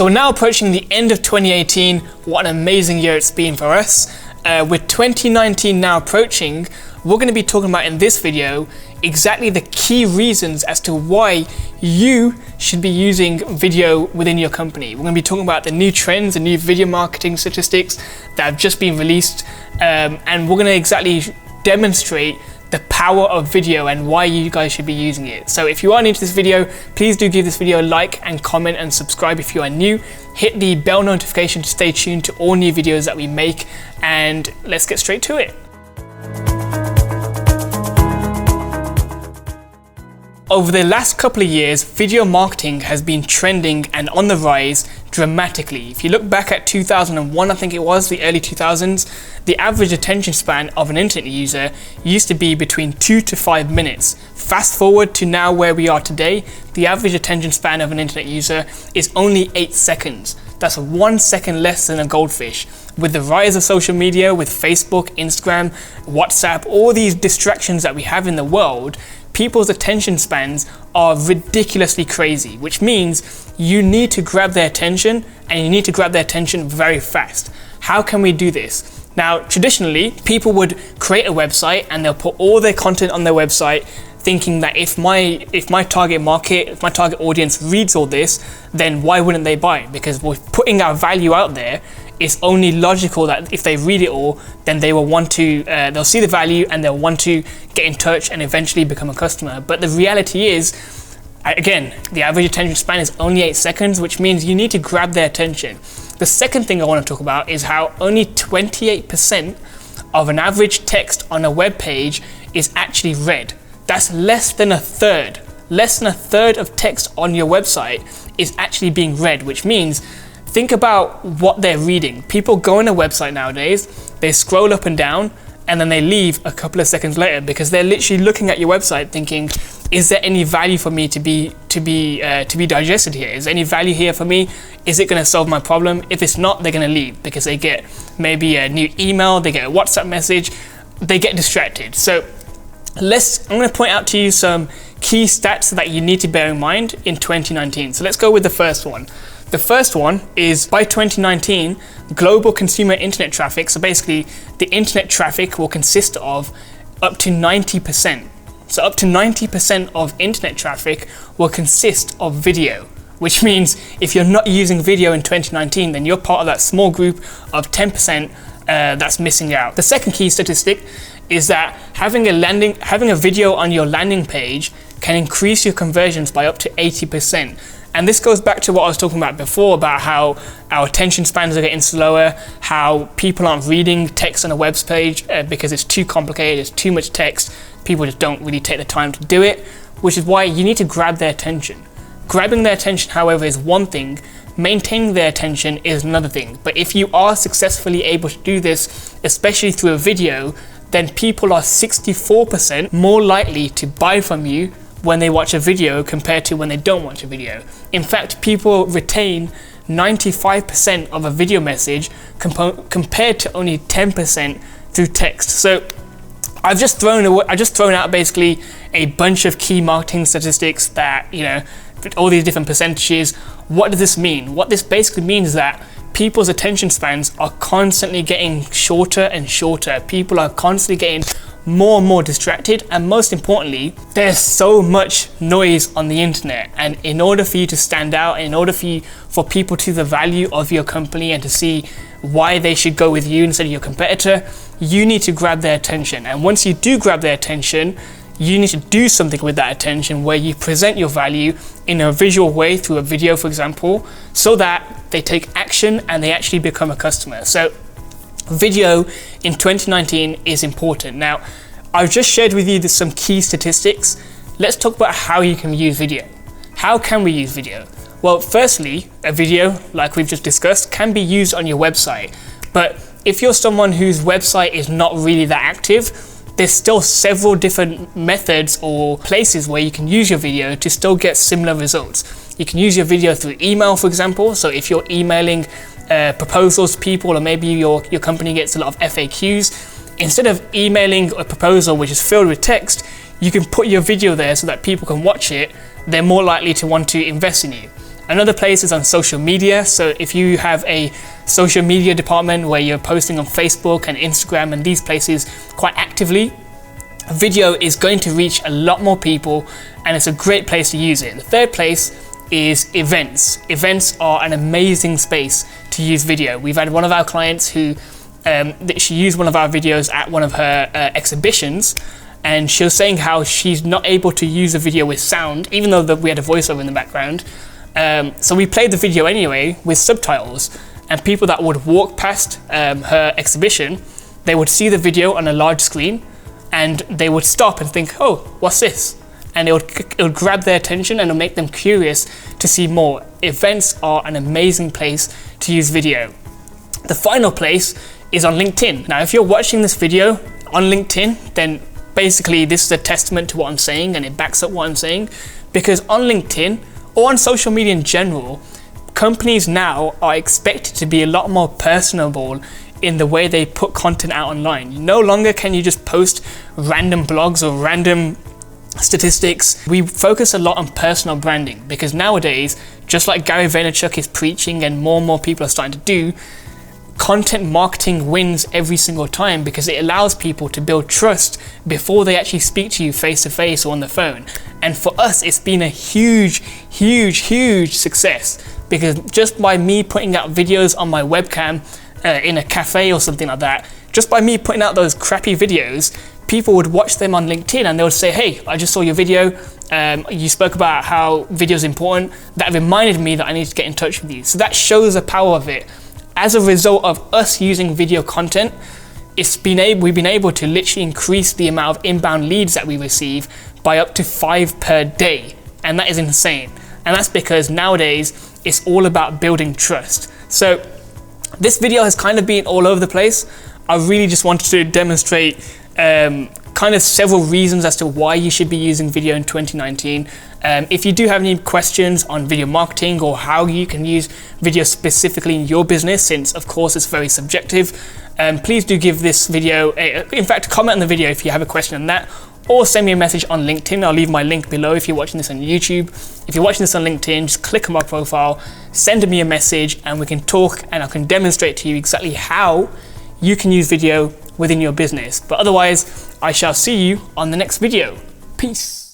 So we're now approaching the end of 2018. What an amazing year it's been for us. With 2019 now approaching, we're going to be talking about in this video exactly the key reasons as to why you should be using video within your company. We're going to be talking about the new trends, the new video marketing statistics that have just been released, and we're going to exactly demonstrate the power of video and why you guys should be using it. So if you are new to this video, please do give this video a like and comment and subscribe if you are new. Hit the bell notification to stay tuned to all new videos that we make, and let's get straight to it. Over the last couple of years, video marketing has been trending and on the rise dramatically. If you look back at 2001, I think it was, the early 2000s, the average attention span of an internet user used to be between 2 to 5 minutes. Fast forward to now where we are today, the average attention span of an internet user is only 8 seconds. That's 1 second less than a goldfish. With the rise of social media, with Facebook, Instagram, WhatsApp, all these distractions that we have in the world, people's attention spans are ridiculously crazy, which means you need to grab their attention, and you need to grab their attention very fast. How can we do this? Now, traditionally, people would create a website and they'll put all their content on their website thinking that if my target market, if my target audience reads all this, then why wouldn't they buy? Because we're putting our value out there. It's only logical that if they read it all, then they will want to, they'll see the value and they'll want to get in touch and eventually become a customer. But the reality is, again, the average attention span is only 8 seconds, which means you need to grab their attention. The second thing I want to talk about is how only 28% of an average text on a web page is actually read. That's less than a third. Less than a third of text on your website is actually being read, which means think about what they're reading. People go on a website nowadays, they scroll up and down, and then they leave a couple of seconds later because they're literally looking at your website thinking, is there any value for me to be digested here? Is there any value here for me? Is it going to solve my problem? If it's not, they're going to leave because they get maybe a new email, they get a WhatsApp message, they get distracted. So I'm going to point out to you some key stats that you need to bear in mind in 2019. So let's go with the first one. The first one is by 2019, global consumer internet traffic, so basically the internet traffic will consist of up to 90%. So up to 90% of internet traffic will consist of video, which means if you're not using video in 2019, then you're part of that small group of 10% that's missing out. The second key statistic is that having a video on your landing page can increase your conversions by up to 80%. And this goes back to what I was talking about before, about how our attention spans are getting slower, how people aren't reading text on a web page because it's too complicated, it's too much text. People just don't really take the time to do it, which is why you need to grab their attention. Grabbing their attention, however, is one thing. Maintaining their attention is another thing. But if you are successfully able to do this, especially through a video, then people are 64% more likely to buy from you when they watch a video compared to when they don't watch a video. In fact, people retain 95% of a video message compared to only 10% through text. So I've just thrown out basically a bunch of key marketing statistics that, all these different percentages. What does this mean? What this basically means is that people's attention spans are constantly getting shorter and shorter. People are constantly getting more and more distracted, and most importantly, there's so much noise on the internet, and in order for you to stand out, in order for people to see the value of your company and to see why they should go with you instead of your competitor, you need to grab their attention. And once you do grab their attention, you need to do something with that attention where you present your value in a visual way through a video, for example, so that they take action and they actually become a customer. So video in 2019 is important. Now, I've just shared with you some key statistics. Let's talk about how you can use video. How can we use video? Well, firstly, a video, like we've just discussed, can be used on your website. But if you're someone whose website is not really that active, there's still several different methods or places where you can use your video to still get similar results. You can use your video through email, for example. So if you're emailing proposals to people, or maybe your company gets a lot of FAQs, instead of emailing a proposal which is filled with text, you can put your video there so that people can watch it. They're more likely to want to invest in you. Another place is on social media. So if you have a social media department where you're posting on Facebook and Instagram and these places quite actively, video is going to reach a lot more people, and it's a great place to use it. The third place is events. Events are an amazing space to use video. We've had one of our clients who she used one of our videos at one of her exhibitions, and she was saying how she's not able to use a video with sound, even though we had a voiceover in the background. So we played the video anyway with subtitles, and people that would walk past her exhibition, they would see the video on a large screen, and they would stop and think, oh, what's this? And it would grab their attention and it'll make them curious to see more. Events are an amazing place to use video. The final place is on LinkedIn. Now, if you're watching this video on LinkedIn, then basically this is a testament to what I'm saying, and it backs up what I'm saying, because on LinkedIn or on social media in general, companies now are expected to be a lot more personable in the way they put content out online. No longer can you just post random blogs or random statistics. We focus a lot on personal branding, because nowadays, just like Gary Vaynerchuk is preaching and more people are starting to do, content marketing wins every single time, because it allows people to build trust before they actually speak to you face to face or on the phone. And for us, it's been a huge success, because just by me putting out videos on my webcam in a cafe or something like that, just by me putting out those crappy videos, people would watch them on LinkedIn and they would say, hey, I just saw your video, you spoke about how video is important, that reminded me that I need to get in touch with you. So that shows the power of it. As a result of us using video content, we've been able to literally increase the amount of inbound leads that we receive by up to 5 per day. And that is insane. And that's because nowadays it's all about building trust. So this video has kind of been all over the place. I really just wanted to demonstrate kind of several reasons as to why you should be using video in 2019. If you do have any questions on video marketing or how you can use video specifically in your business, since of course it's very subjective, please do give this video in fact, comment on the video if you have a question on that, or send me a message on LinkedIn. I'll leave my link below if you're watching this on YouTube. If you're watching this on LinkedIn, just click on my profile, send me a message, and we can talk and I can demonstrate to you exactly how you can use video within your business. But otherwise, I shall see you on the next video. Peace.